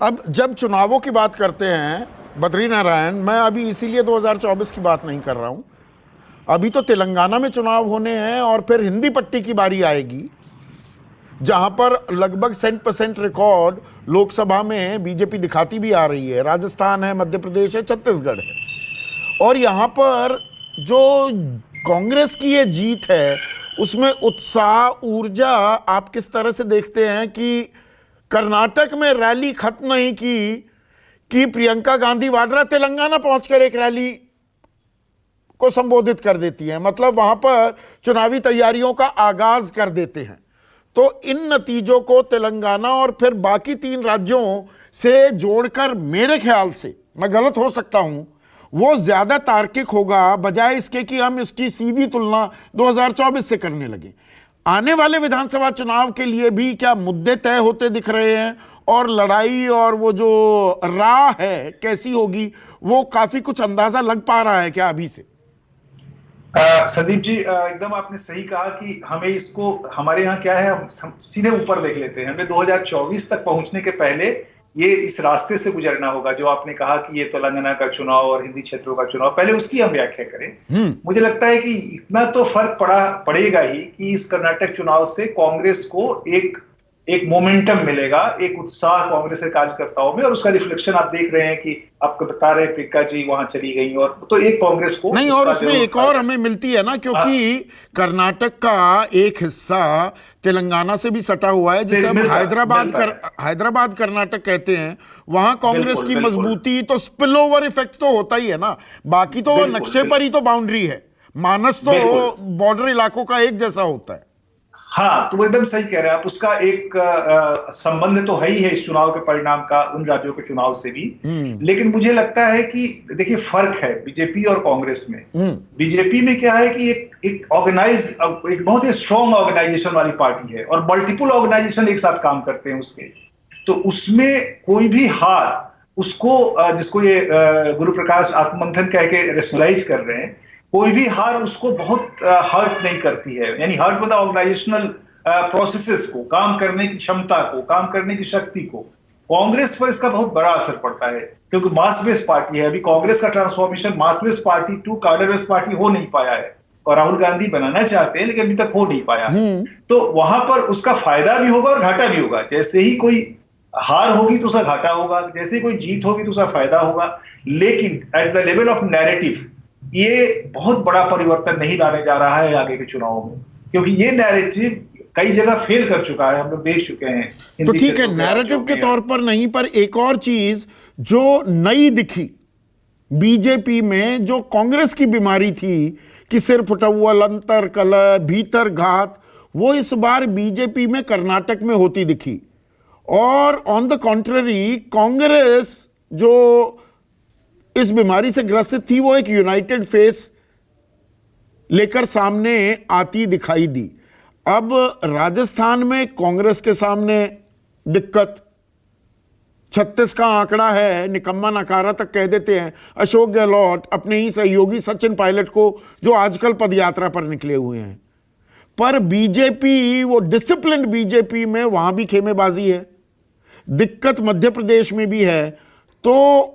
अब जब चुनावों की बात करते हैं बद्री नारायण, मैं अभी इसीलिए 2024 की बात नहीं कर रहा हूं। अभी तो तेलंगाना में चुनाव होने हैं और फिर हिंदी पट्टी की बारी आएगी, जहां पर लगभग 100% रिकॉर्ड लोकसभा में बीजेपी दिखाती भी आ रही है। राजस्थान है, मध्य प्रदेश है, छत्तीसगढ़ है। और यहां पर जो कांग्रेस की ये जीत है, उसमें उत्साह, ऊर्जा आप किस तरह से देखते हैं कि कर्नाटक में रैली खत्म नहीं की कि प्रियंका गांधी वाड्रा तेलंगाना पहुंचकर एक रैली को संबोधित कर देती हैं, मतलब वहां पर चुनावी तैयारियों का आगाज कर देते हैं। तो इन नतीजों को तेलंगाना और फिर बाकी 3 राज्यों से जोड़कर, मेरे ख्याल से, मैं गलत हो सकता हूं, वो ज्यादा तार्किक होगा बजाय इसके कि हम इसकी सीधी तुलना 2024 से करने लगे। आने वाले विधानसभा चुनाव के लिए भी क्या मुद्दे तय होते दिख रहे हैं, और लड़ाई और वो जो राह है कैसी होगी, वो काफी कुछ अंदाजा लग पा रहा है क्या अभी से? संदीप जी, एकदम आपने सही कहा कि हमें इसको, हमारे यहाँ क्या है, हम सीधे ऊपर देख लेते हैं। हमें 2024 तक पहुंचने के पहले ये इस रास्ते से गुजरना होगा जो आपने कहा कि ये तेलंगाना का चुनाव और हिंदी क्षेत्रों का चुनाव, पहले उसकी हम व्याख्या करें। मुझे लगता है कि इतना तो फर्क पड़ेगा ही कि इस कर्नाटक चुनाव से कांग्रेस को एक मोमेंटम मिलेगा, एक उत्साह कांग्रेस के कार्यकर्ताओं में, और उसका रिफ्लेक्शन आप देख रहे हैं कि आपको बता रहे हैं प्रियंका जी वहां चली गई, और तो एक कांग्रेस को नहीं, और उसमें एक और हमें मिलती है ना, क्योंकि कर्नाटक का एक हिस्सा तेलंगाना से भी सटा हुआ है, जिसे हम हैदराबाद कर्नाटक कहते हैं। वहां कांग्रेस की मजबूती, तो स्पिल ओवर इफेक्ट तो होता ही है ना। बाकी तो नक्शे पर ही तो बाउंड्री है, मानस तो बॉर्डर इलाकों का एक जैसा होता है। हाँ, तो वो एकदम सही कह रहे हैं आप। उसका एक संबंध तो है ही है इस चुनाव के परिणाम का उन राज्यों के चुनाव से भी। लेकिन मुझे लगता है कि देखिए, फर्क है बीजेपी और कांग्रेस में। बीजेपी में क्या है कि एक बहुत ही स्ट्रॉन्ग ऑर्गेनाइजेशन वाली पार्टी है, और मल्टीपल ऑर्गेनाइजेशन एक साथ काम करते हैं उसके। तो उसमें कोई भी हार उसको, जिसको ये गुरु प्रकाश आत्ममंथन कह के रेशनलाइज कर रहे हैं, कोई भी हार उसको बहुत हर्ट नहीं करती है। यानी हर्ट मतलब ऑर्गेनाइजेशनल प्रोसेसेस को, काम करने की क्षमता को, काम करने की शक्ति को। कांग्रेस पर इसका बहुत बड़ा असर पड़ता है, क्योंकि मास बेस्ड पार्टी है। अभी कांग्रेस का transformation mass based party to cadre based party हो नहीं पाया है, और राहुल गांधी बनाना चाहते हैं लेकिन अभी तक हो नहीं पाया। तो वहां पर उसका फायदा भी होगा और घाटा भी होगा। जैसे ही कोई हार होगी तो उसका घाटा होगा, जैसे ही कोई जीत होगी तो उसका फायदा होगा। लेकिन at the level of narrative ये बहुत बड़ा परिवर्तन नहीं लाने जा रहा है आगे के चुनावों में, क्योंकि ये नैरेटिव कई जगह फेल कर चुका है, हम लोग देख चुके हैं। तो ठीक है, नैरेटिव के तौर पर नहीं, पर एक और चीज जो नई दिखी बीजेपी में, जो कांग्रेस की बीमारी थी कि सिर फुटौल, अंतर कलह, भीतर घात, वो इस बार बीजेपी में कर्नाटक में होती दिखी। और ऑन द कॉन्ट्ररी कांग्रेस जो इस बीमारी से ग्रसित थी, वो एक यूनाइटेड फेस लेकर सामने आती दिखाई दी। अब राजस्थान में कांग्रेस के सामने दिक्कत, 36 का आंकड़ा है, निकम्मा नकारा तक कह देते हैं अशोक गहलोत अपने ही सहयोगी सचिन पायलट को, जो आजकल पदयात्रा पर निकले हुए हैं। पर बीजेपी, वो डिसिप्लिन बीजेपी में, वहां भी खेमेबाजी है, दिक्कत मध्य प्रदेश में भी है। तो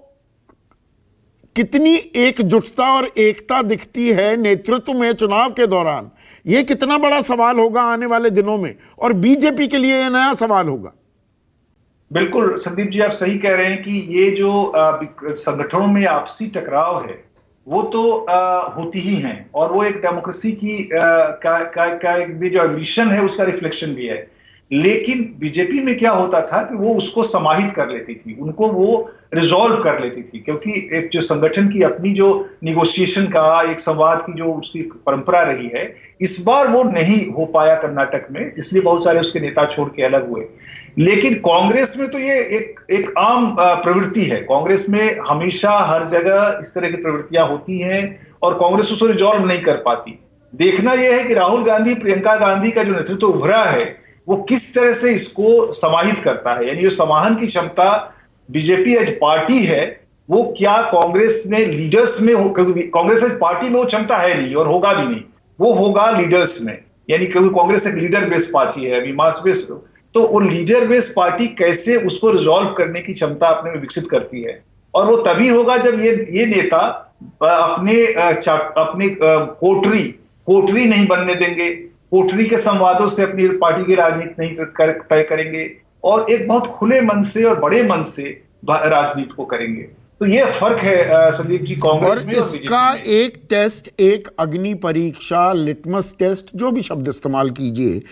कितनी एकजुटता और एकता दिखती है नेतृत्व में चुनाव के दौरान, यह कितना बड़ा सवाल होगा आने वाले दिनों में, और बीजेपी के लिए यह नया सवाल होगा। बिल्कुल संदीप जी, आप सही कह रहे हैं कि ये जो संगठनों में आपसी टकराव है वो तो होती ही हैं, और वो एक डेमोक्रेसी की भी जो मिशन है उसका रिफ्लेक्शन भी है। लेकिन बीजेपी में क्या होता था कि वो उसको समाहित कर लेती थी, उनको वो रिजॉल्व कर लेती थी, क्योंकि एक जो संगठन की अपनी जो निगोशिएशन का, एक संवाद की जो उसकी परंपरा रही है, इस बार वो नहीं हो पाया कर्नाटक में, इसलिए बहुत सारे उसके नेता छोड़ के अलग हुए। लेकिन कांग्रेस में तो ये एक आम प्रवृत्ति है। कांग्रेस में हमेशा हर जगह इस तरह की प्रवृत्तियां होती हैं, और कांग्रेस उसको रिजॉल्व नहीं कर पाती। देखना यह है कि राहुल गांधी, प्रियंका गांधी का जो नेतृत्व उभरा है, वो किस तरह से इसको समाहित करता है। यानी जो समाहन की क्षमता बीजेपी एज पार्टी है, वो क्या कांग्रेस में लीडर्स में हो, क्योंकि कांग्रेस एज पार्टी में वो क्षमता है नहीं और होगा भी नहीं, वो होगा लीडर्स में। यानी क्योंकि कांग्रेस एक लीडर बेस्ड पार्टी है, अभी मास बेस्ड तो वो लीडर बेस्ड पार्टी कैसे उसको रिजॉल्व करने की क्षमता अपने में विकसित करती है। और वो तभी होगा जब ये नेता अपने कोटरी नहीं बनने देंगे, कोटरी के संवादों से अपनी पार्टी की राजनीति नहीं तय करेंगे, और एक बहुत खुले मन से और बड़े मन से राजनीति को करेंगे। तो ये फर्क है संदीप जी, कांग्रेस और में और इसका बीजेपी में। एक टेस्ट, एक अग्नि परीक्षा, लिटमस टेस्ट, जो भी शब्द इस्तेमाल कीजिए,